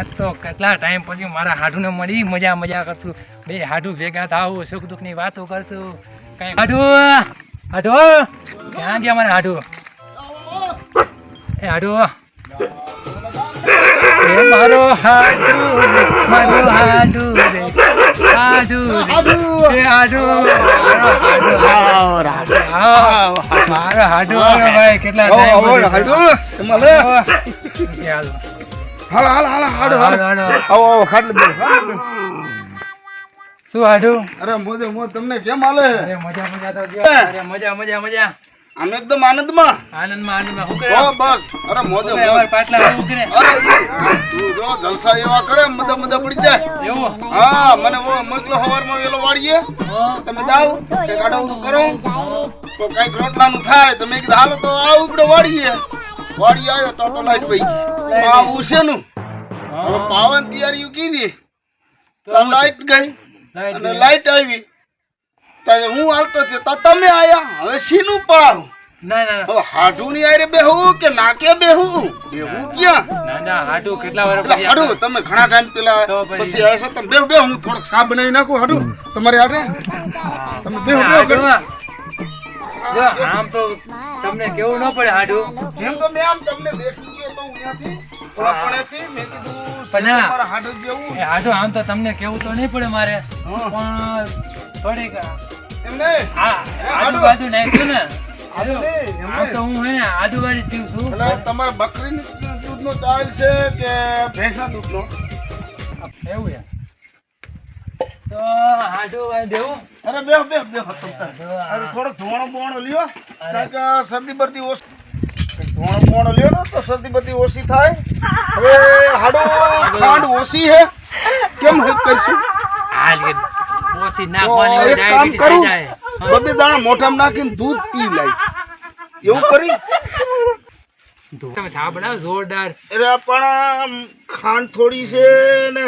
આજ તો કેટલા ટાઈમ પછી મારા હાડુને મળી મજા કરશું. બે હાડુ ભેગા થાવું, સુખ દુઃખની વાતો કરશું. કઈ હાડુ હાડુ ક્યાં ગયા મારા હાડુ? એ હાડુ એ મારો હાડુ મારો હાડુ રે હાડુ રે હાડુ મારો હાડુ ભાઈ કેટલા ટાઈમ હાડુ તમારે શું હાડુ? અરે મોજે મોજ તમને કેમ હાલે? મજા તો ગયો. મજા આમ એકદમ આનંદમાં આનંદમાં શું કરે? બસ અરે મોજે મોજ પાટલા શું કરે? અરે તું જો જલસા એવા કરે મજા પડી જાય. એવું? હા મને મોકલો સવારમાં વેલો વાળીએ તમે જાઓ કે ગાડો કરો તો કઈક રોટલાનું થાય તમે કીધું હાલો તો આવું પડે વાળી આવ્યો તો લાઈટ ભાઈ આવું છે નું હવે પાવન તૈયારી કરી તો લાઈટ ગઈ અને લાઈટ આવી તો હું હાલતો છે તો તમે આયા હવે શીનું પાવ ના હવે હાડુ ની આરે બેહું કે નાકે બેહું ક્યાં ના હાડુ કેટલા વાર એટલે હાડુ તમે ઘણા ટાઈમ પેલા પછી આવ્યા છો તમે બેહો હું થોડોક ચા બનાવી નાખું હાડુ તમારે હાડે તમે બેહો જો આમ તો તમને કેવું ન પડે હાડુ એમ તો મેં આમ તમને દેખી ગયો તો અહીંયાથી થોડાપણેથી મેં કીધું તમારા હાડુ જેવું એ હાડુ આમ તો તમને કેવું તો નહીં પડે મારે પણ થોડીક એમ નહીં હા આજુબાજુ નાખ્યું ને આમ તો હું હે ને આજુબાજુ પીવું છું. એટલે તમારે બકરીની દૂધનો ચાલ છે કે ભેંસના દૂધનો? એવું છે તો હાડુ દેવું? અરે બેહો તમે અરે થોડો ધોણો લ્યો કારણ કે શરદી બરદી ઓછી ધોણો લ્યો ને તો શરદી બરદી ઓછી થાય. હવે હાડો ખાંડ ઓછી હે કેમ કરશું? ઓછી નાખવાની હોય એક કામ ડાયાબિટીસ કરું થઈ જાય. બબે દાણા મોઢામાં નાખીને દૂધ પી લઈ એવું કરી તમે ચા બનાવો જોરદાર. અરે પણ ખાંડ થોડી છે ને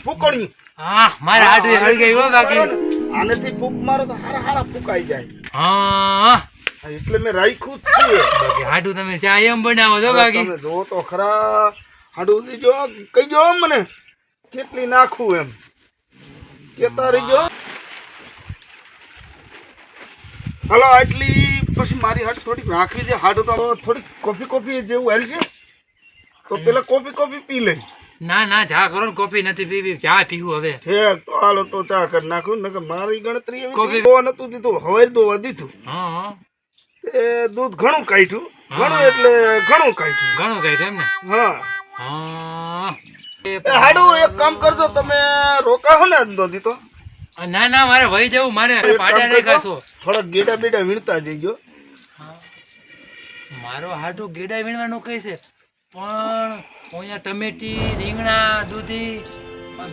ફૂકણી હા મારા હાડુ હળી ગઈ હો બાકી. આનેથી ફૂક મારો તો હારા ફૂકાઈ જાય. હા એટલે મેં રાખ્યું જ છે. બાકી હાડુ તમે ચા એમ બનાવો છો બાકી. તમે જો તો ખરા હાડું દીજો કહીજો મને કેટલી નાખું એમ કેતા રહીજો. હાલો આટલી પછી મારી હાડ થોડીક રાખવી છે. હાડું તો થોડીક કોફી જેવું હાલ છે તો પેલા કોફી પી લઈ. ના ચા કરો ને કોફી નથી પીવી ચા પીવું હવે. ઠેક તો હાલો તો ચા કરી નાખું ને મારી ગણતરી એવી કોફી નતું દીધું હવે દોવા દીધું હા એ દૂધ ઘણું કાઢ્યું ઘણું કાઢ્યું એમ ને. હા હા હાડું એક કામ કરજો તમે રોકાવો ને અંદો દીધો ના મારે વહી જવું મારે પાડા નહીં ખાશો. થોડા ગેડા બેડા વીણતા જઈજો. મારો હાડુ ગેડા વીણવાનું કહે છે પણ અહીંયા ટમેટી રીંગણા દૂધી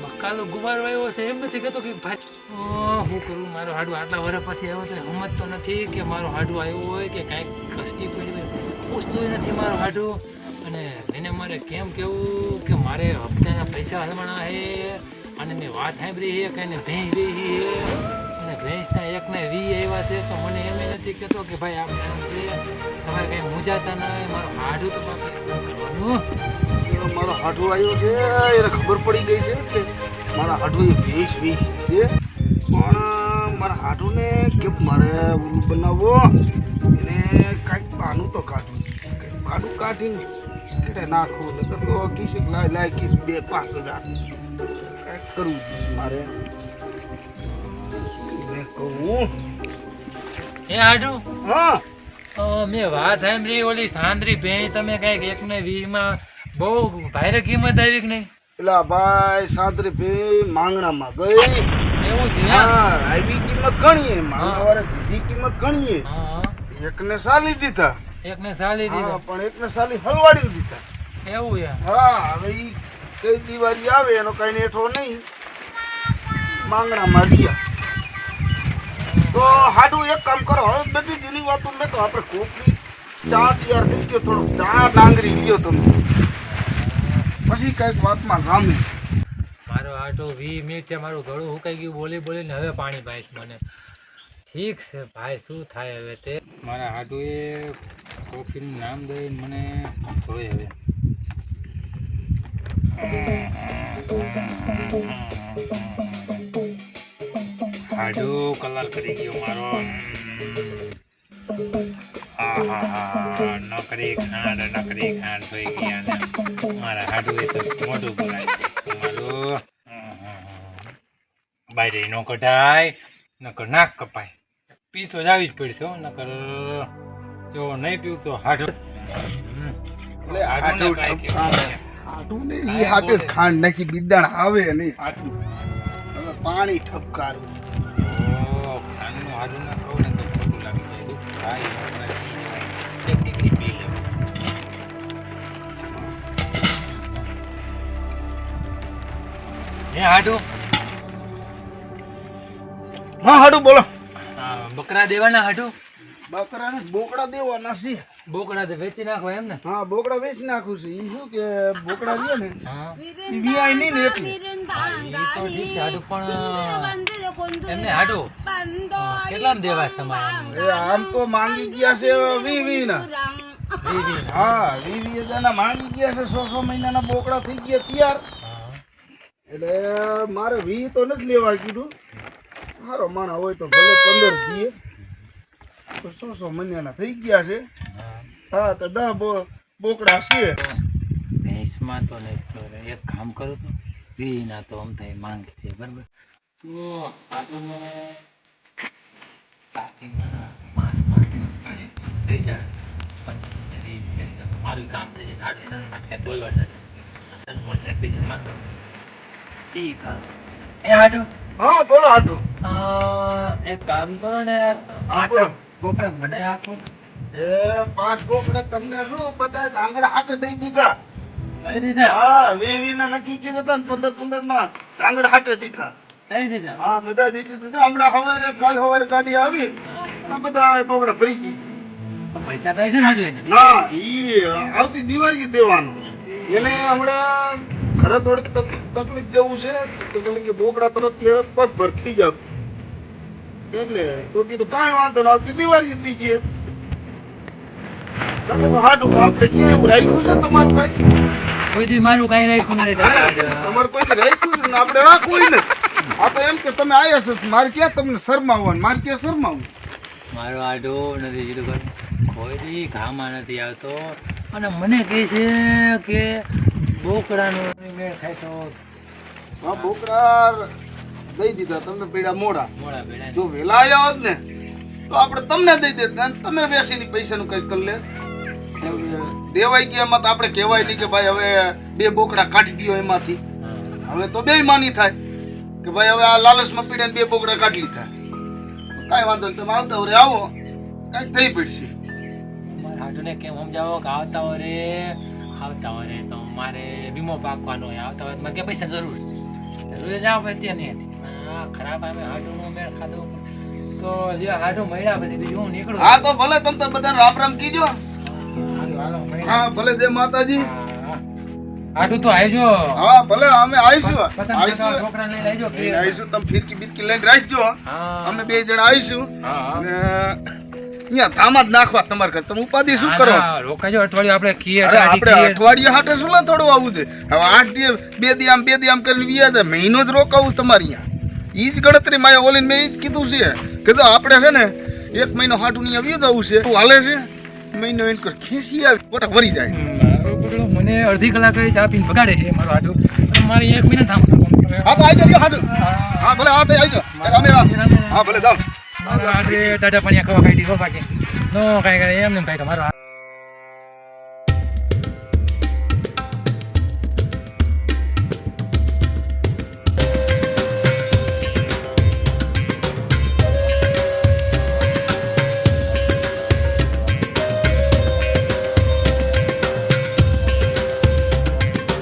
બકાલો ગુવાર વાવ્યો છે એમ નથી કહેતો કે ભાઈ હું કરું મારો હાડુ આટલા વર્ષ પછી આવ્યો તો સમજતો નથી કે મારો હાડુ આવ્યો હોય કે કાંઈક કષ્ટી પડી હોય પૂછતું નથી મારો હાડુ. અને એને મારે કેમ કેવું કે મારે હપ્તાના પૈસા હલવાના છે અને મેં વાત સાંભળી છે કે એને ભેંસ રહી છે અને ભેંસના એકને 20 આવ્યા છે તો મને એમ નથી કહેતો કે ભાઈ આપણે છે તમારે કંઈ મૂંઝાતા ના હોય મારો હાડુ તો બાકી મારો હાડું આવ્યો છે એને ખબર પડી ગઈ છે કે મારા હાડું એ ભેંસ છે પણ મારા હાડુને કેમ મારે ઓલું બનાવવો એને કાંઈક બાનું તો કાઢવું કંઈક બાનું કાઢીને બિસ્કીટે નાખવું ને તો કીશ લાય કીશ 2-5 હજાર કાંઈક કરવું મારે મેં કહું એ હાડુ હા મેં વાત સાંભળી ઓલી સાંદરી ભેંસ તમે કંઈક એકને 20 માં બહુ ભારે કિંમત આવી કે નહીં? પેલા ભાઈ સાંતરી ભાઈ માંગણામાં ગઈ એવું છે? હા આવી કિંમત ગણીએ માંગવારે દીધી કિંમત ગણીએ એકને સાલી દીધા એકને સાલી દીધા પણ એકને સાલી હલવાડી દીધા. એવું છે? હા હવે ઈ કઈ દિવાળી આવે એનો કઈ નેઠો નહીં માંગણામાં ગયા તો હાડું એક કામ કરો હવે બધી જૂની વાતો મેં તો આપણે કોફી ચા તૈયાર થઈ ગયો થોડો ચા ડાંગરી ગયો તમે પછી કઈક વાતમાં ગામે મારો આટો 20 મિનિટ છે મારું ગળું સુકાઈ ગયું બોલીને હવે પાણી પાઈશ મને ઠીક છે ભાઈ, શું થાય હવે તે મારા હાડુએ કોફીનું નામ દઈને મને જોઈ હવે. હાડુ કલર કરી ગયો મારો. નકરી ખાંડ થઈ ગયા ને મારા હાડુએ તો મોઢું બોલાવી મારું. બાયરે નો કઢાય નકર નાક કપાય. પી તો જ આવી જ પડશે હો, નકર જો નહીં પીવું તો હાડું હાડું ને ઈ હાટે જ ખાંડ નાખી બિદાણ આવે નહીં હાટું. હવે પાણી ઠપકારું. ખાંડનું હાડું ના કહું ને તો ખોટું લાગી જાય. દુઃખ થાય નકર પી જવાય. એક ડિગ્રી પી લેવું. હે હાડું, હા હાડું બોલો. બકરા દેવાના હાડું? બકરાને બોકડા દેવાના છે. બોકડા તો વેચી નાખો એમ ને? હા બોકડા વેચી નાખું છે. ઈ શું કે બોકડા રહ્યા ને હા ઈ વિયાય નહીં ને એટલે. ઈ તો ઠીક છે હાડું, પણ એમને હાડું કેટલામાં દેવા છે તમારે આમ? એ આમ તો માંગી ગયા છે 20 ના. હા 20 ના માંગી ગયા છે. 100 મહિનાના બોકડા થઈ ગયા તૈયાર. એટલે મારે 20 તો નથી લેવા કીધું. સારો માણા હોય તો ભલે 15 દીએ. તો 100 મહિનાના થઈ ગયા છે. હા તો 10 બોકડા છે. ભેંસમાં તો નહીં તો એક કામ કરું તો 20 ના તો આમ થાય માંગે છે બરાબર. તો મારું કામ થઈ જાય. બોલવા હા બોલો હાટું. એક કામ કરો ને, આટલો બોકડા મને આપો. એ 5 બોકડા તમને શું બધા આંગળા હાથે દઈ દીધા. લઈ દીધા? હા 20 ના નક્કી કર્યા હતા ને 15 માં આંગળા હાથે દીધા. લઈ દીધા? હા બધા દીધી દીધા. હમણાં સવારે કાલ સવારે ગાડી આવી આ બધા બોકડા ભરી ગઈ. પૈસા થાય છે ને હાજુ એને? ના ઈ આવતી દિવાળી દેવાનું. એને હમણાં ઘરે થોડીક તકલીફ જેવું છે તો કે બોકડા તરત પગ ભરતી જાવ એટલે તો કીધું કાંઈ વાંધો નહીં આવતી દિવાળી દીજીએ. હાડું આપણે ક્યાં એવું રાખ્યું છે તમારે ભાઈ? કોઈ દી મારું કઈ રાખ્યું નથી. તમારે કોઈ રાખ્યું છે ને આપણે રાખવું ને. આ તો એમ કે તમે આયા છો મારે ક્યાં તમને શરમાવવાનું, મારે ક્યાં શરમાવું? મારો આડો નથી કીધું કરું. કોઈ દી ઘામાં નથી આવતો અને મને કહે છે કે બોકડાનો મેળ થાય તો હા બોકડા દઈ દીધા તમને પીડા મોડા. મોડા ભેળા જો વેલા આવ્યા હોત ને તો આપણે તમને દઈ દેત ને તમે વેસીની પૈસાનું કઈ કરી લે. દેવાઈ ગયા એમાં તો આપણે કહેવાય નહીં કે ભાઈ હવે 2 બોકડા કાઢી દો એમાંથી. હવે તો 2 માની થાય કે ભાઈ હવે આ લાલચમાં પીડે 2 બોકડા કાઢી લીધા. કાંઈ વાંધો નહીં તમે આવતા વરે આવો કાંઈક થઈ પડશે. મારા હાડુને કેમ સમજાવો કે આવતા વરે તો મારે વીમો પાકવાનો હોય. આવતા વરે મારે કે પૈસા જરૂર જરૂર જ આવે ત્યાં નહીં હતી. ખરાબ આવે હાડુનો મેળ ખાધો તો લ્યો હાડું મળ્યા પછી બીજું હું નીકળું. હા તો ભલે તમે તો બધા રામ રામ કીજો. હાલો મળ્યા. હા ભલે જય માતાજી. હાડું તો આવજો. હા ભલે અમે આવીશું છોકરા લઈને આવજો. આવીશું તમે ફિરકી બિરકી લઈને રાખજો. અમે 2 જણા આવીશું અને અહીંયા ધામા જ નાખવા તમારે ઘર. તમે ઉપાધિ શું કરો? રોકાજો અઠવાડિયું આપણે કીએ. અરે આપણે અઠવાડિયા હાટે શું લા થોડું આવું છે. હવે 8 દિવસ 2 દી આમ 2 દી આમ કરીને વ્યા જાય. મહિનો જ રોકાવું તમારે અહીંયા. ઈ જ ગણતરી માયા ઓલીને મેં ઈ જ કીધું છે કે જો આપણે છે ને 1 મહિનો હાટું અહીંયા વ્યા જવું છે. હાલે છે મહિનો એન કર ખેંચી આવી પોટા ભરી જાય. મને અડધી કલાક ચા પીને બગાડે છે મારો હાડું. મારે 1 મહિના થામ. હા તો આવી જાવ હાટું. હા ભલે હા તો આવી જાવ. અમે હા ભલે જાવ. મારા હાડે ટાટા પાણી ખાવા ખાઈ દીધો બાકી નો કાંઈ કરે એમ ને ભાઈ તમારો